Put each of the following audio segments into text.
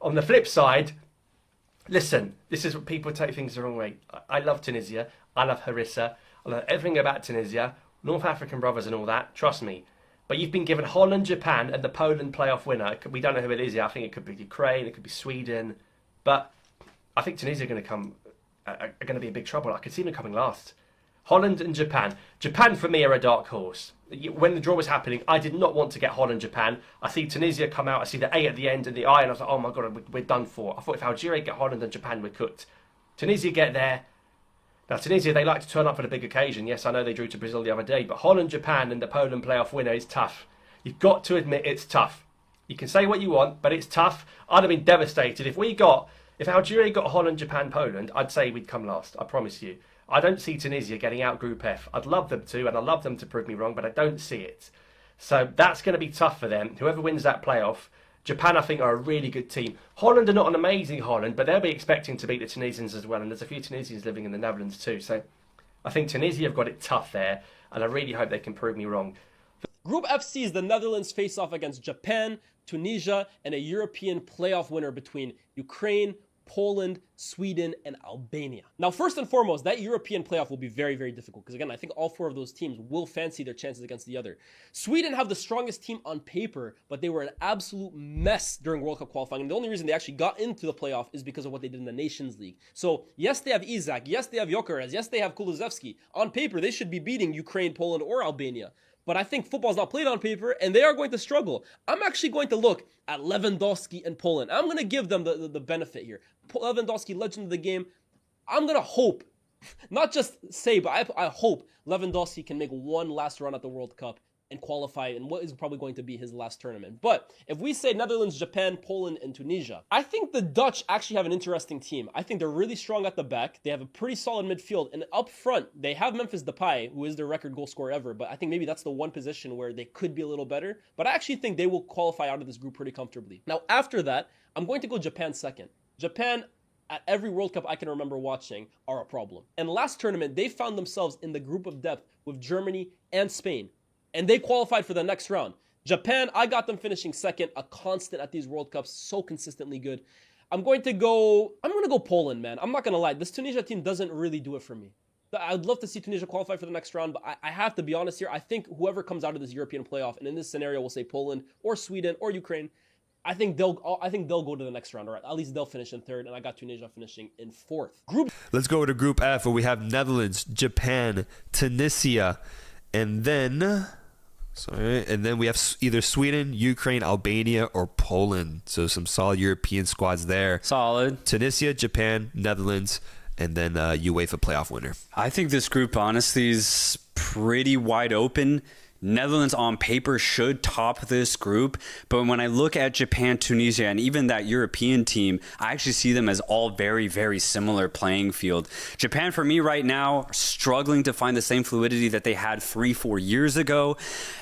On the flip side, listen, this is what people take things the wrong way. I love Tunisia. I love Harissa. I love everything about Tunisia. North African brothers and all that. Trust me. But you've been given Holland, Japan, and the Poland playoff winner. We don't know who it is yet. I think it could be Ukraine. It could be Sweden. But I think Tunisia are going to be in big trouble. I could see them coming last. Holland and Japan. Japan, for me, are a dark horse. When the draw was happening, I did not want to get Holland, Japan. I see Tunisia come out. I see the A at the end and the I, and I was like, oh my God, we're done for. I thought if Algeria get Holland and Japan, we're cooked. Tunisia get there. Now, Tunisia, they like to turn up for the big occasion. Yes, I know they drew to Brazil the other day, but Holland, Japan, and the Poland playoff winner is tough. You've got to admit it's tough. You can say what you want, but it's tough. I'd have been devastated. If Algeria got Holland, Japan, Poland, I'd say we'd come last. I promise you. I don't see Tunisia getting out Group F. I'd love them to, and I'd love them to prove me wrong, but I don't see it. So that's going to be tough for them. Whoever wins that playoff, Japan, I think, are a really good team. Holland are not an amazing Holland, but they'll be expecting to beat the Tunisians as well, and there's a few Tunisians living in the Netherlands too. So I think Tunisia have got it tough there, and I really hope they can prove me wrong. Group F sees the Netherlands face off against Japan, Tunisia, and a European playoff winner between Ukraine, Poland, Sweden, and Albania. Now, first and foremost, that European playoff will be very, very difficult because, again, I think all four of those teams will fancy their chances against the other. Sweden have the strongest team on paper, but they were an absolute mess during World Cup qualifying. And the only reason they actually got into the playoff is because of what they did in the Nations League. So, yes, they have Isak. Yes, they have Gyökeres. Yes, they have Kulusevski. On paper, they should be beating Ukraine, Poland, or Albania. But I think football's not played on paper, and they are going to struggle. I'm actually going to look at Lewandowski and Poland. I'm going to give them the benefit here. Lewandowski, legend of the game. I'm going to hope, not just say, but I hope Lewandowski can make one last run at the World Cup and qualify in what is probably going to be his last tournament. But if we say Netherlands, Japan, Poland, and Tunisia, I think the Dutch actually have an interesting team. I think they're really strong at the back. They have a pretty solid midfield. And up front, they have Memphis Depay, who is their record goal scorer ever. But I think maybe that's the one position where they could be a little better. But I actually think they will qualify out of this group pretty comfortably. Now, after that, I'm going to go Japan second. Japan, at every World Cup I can remember watching, are a problem. And last tournament, they found themselves in the group of death with Germany and Spain. And they qualified for the next round. Japan, I got them finishing second, a constant at these World Cups, so consistently good. I'm going to go Poland, man. I'm not going to lie. This Tunisia team doesn't really do it for me. I'd love to see Tunisia qualify for the next round, but I have to be honest here. I think whoever comes out of this European playoff, and in this scenario, we'll say Poland or Sweden or Ukraine, I think they'll go to the next round, or at least they'll finish in third, and I got Tunisia finishing in fourth. Let's go to Group F, where we have Netherlands, Japan, Tunisia, and then we have either Sweden, Ukraine, Albania, or Poland. So some solid European squads there. Solid. Tunisia, Japan, Netherlands, and then UEFA playoff winner. I think this group, honestly, is pretty wide open. Netherlands on paper should top this group, but when I look at Japan, Tunisia, and even that European team, I actually see them as all very, very similar playing field. Japan, for me right now, are struggling to find the same fluidity that they had 3-4 years ago.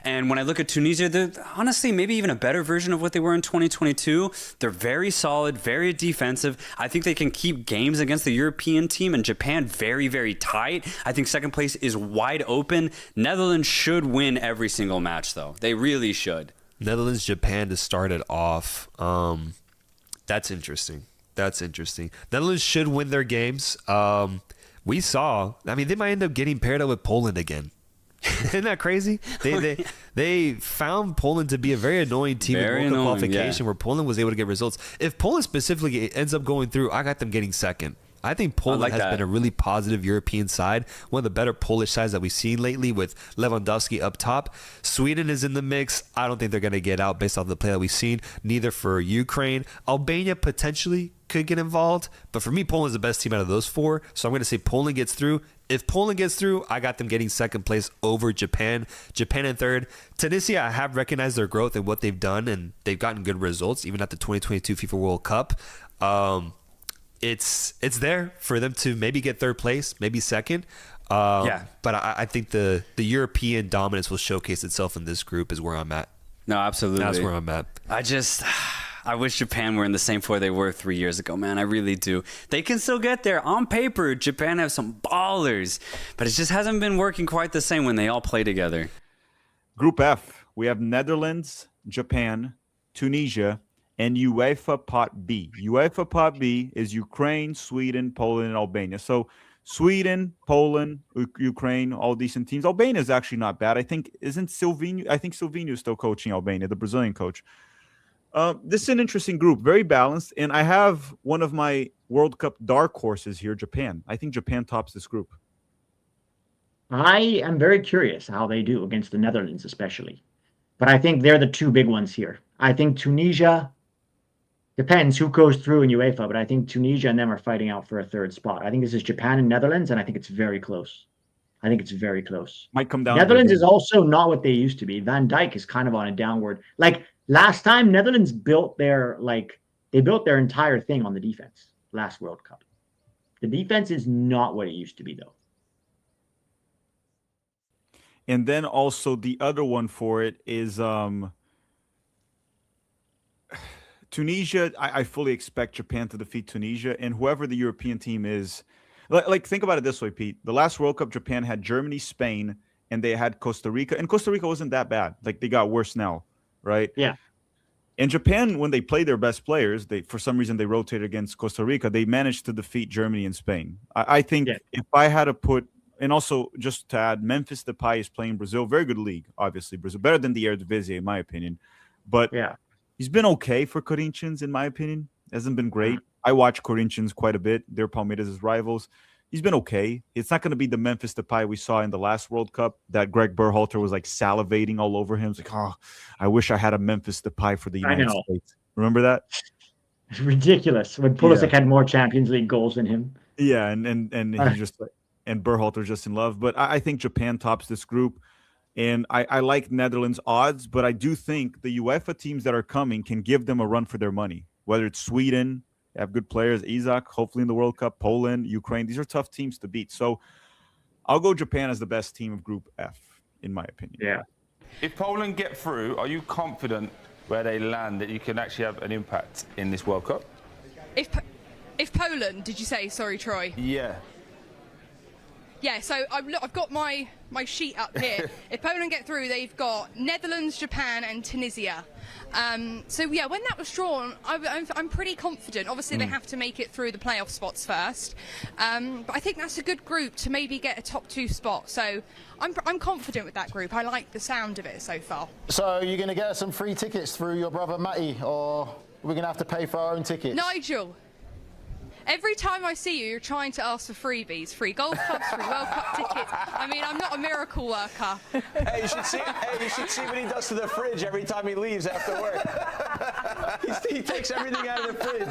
And when I look at Tunisia, they're honestly maybe even a better version of what they were in 2022. They're very solid, very defensive. I think they can keep games against the European team, and Japan very, very tight. I think second place is wide open. Netherlands should win every single match, though. They really should. Netherlands, Japan to start it off. That's interesting. Netherlands should win their games. We saw, they might end up getting paired up with Poland again. Isn't that crazy? They found Poland to be a very annoying team in World Cup qualification, where Poland was able to get results. If Poland specifically ends up going through, I got them getting second. I think Poland has been a really positive European side, one of the better Polish sides that we've seen lately with Lewandowski up top. Sweden is in the mix. I don't think they're going to get out based off the play that we've seen, neither for Ukraine. Albania potentially could get involved, but for me, Poland's the best team out of those four, so I'm going to say Poland gets through. If Poland gets through, I got them getting second place over Japan. Japan in third. Tunisia, I have recognized their growth and what they've done, and they've gotten good results, even at the 2022 FIFA World Cup. It's there for them to maybe get third place, maybe second. But I think the European dominance will showcase itself in this group is where I'm at. No, absolutely. That's where I'm at. I wish Japan were in the same floor they were 3 years ago, man. I really do. They can still get there. On paper, Japan have some ballers, but it just hasn't been working quite the same when they all play together. Group F, we have Netherlands, Japan, Tunisia, and UEFA Pot B. UEFA Pot B is Ukraine, Sweden, Poland, and Albania. So Sweden, Poland, Ukraine, all decent teams. Albania is actually not bad. I think Silvinho is still coaching Albania, the Brazilian coach. This is an interesting group, very balanced. And I have one of my World Cup dark horses here, Japan. I think Japan tops this group. I am very curious how they do against the Netherlands, especially. But I think they're the two big ones here. I think Tunisia, depends who goes through in UEFA, but I think Tunisia and them are fighting out for a third spot. I think this is Japan and Netherlands, and I think it's very close. I think it's very close. Might come down. Netherlands is also not what they used to be. Van Dijk is kind of on a downward. Like last time, Netherlands built their entire thing on the defense last World Cup. The defense is not what it used to be, though. And then also the other one for it is Tunisia. I fully expect Japan to defeat Tunisia, and whoever the European team is. Like think about it this way, Pete. The last World Cup, Japan had Germany, Spain, and they had Costa Rica. And Costa Rica wasn't that bad. Like they got worse now, right? Yeah. And Japan, when they played their best players, for some reason they rotated against Costa Rica. They managed to defeat Germany and Spain. I think if I had to put, and also just to add, Memphis Depay is playing Brazil, very good league, obviously Brazil, better than the Eredivisie in my opinion. But he's been okay for Corinthians in my opinion. Hasn't been great. I watch Corinthians quite a bit. They're Palmeiras' rivals. He's been okay. It's not going to be the Memphis Depay we saw in the last World Cup that Greg Berhalter was like salivating all over him. It's like, oh, I wish I had a Memphis Depay for the United States. Remember that? It's ridiculous when Pulisic had more Champions League goals than him. Yeah, and he just and Berhalter's just in love. But I think Japan tops this group. And I like Netherlands odds, but I do think the UEFA teams that are coming can give them a run for their money. Whether it's Sweden, they have good players, Isaac, hopefully in the World Cup, Poland, Ukraine. These are tough teams to beat. So I'll go Japan as the best team of Group F, in my opinion. Yeah. If Poland get through, are you confident where they land that you can actually have an impact in this World Cup? If Poland, did you say? Sorry, Troy. Yeah. Yeah, so I've got my sheet up here. If Poland get through, they've got Netherlands, Japan, and Tunisia. So yeah, when that was drawn, I'm pretty confident. Obviously, they have to make it through the playoff spots first, but I think that's a good group to maybe get a top 2 spot. So I'm confident with that group. I like the sound of it so far. So you're going to get us some free tickets through your brother Matty, or we're going to have to pay for our own tickets? Nigel. Every time I see you, you're trying to ask for freebies, free golf clubs, free World Cup tickets. I mean, I'm not a miracle worker. Hey, you should see what he does to the fridge every time he leaves after work. He takes everything out of the fridge.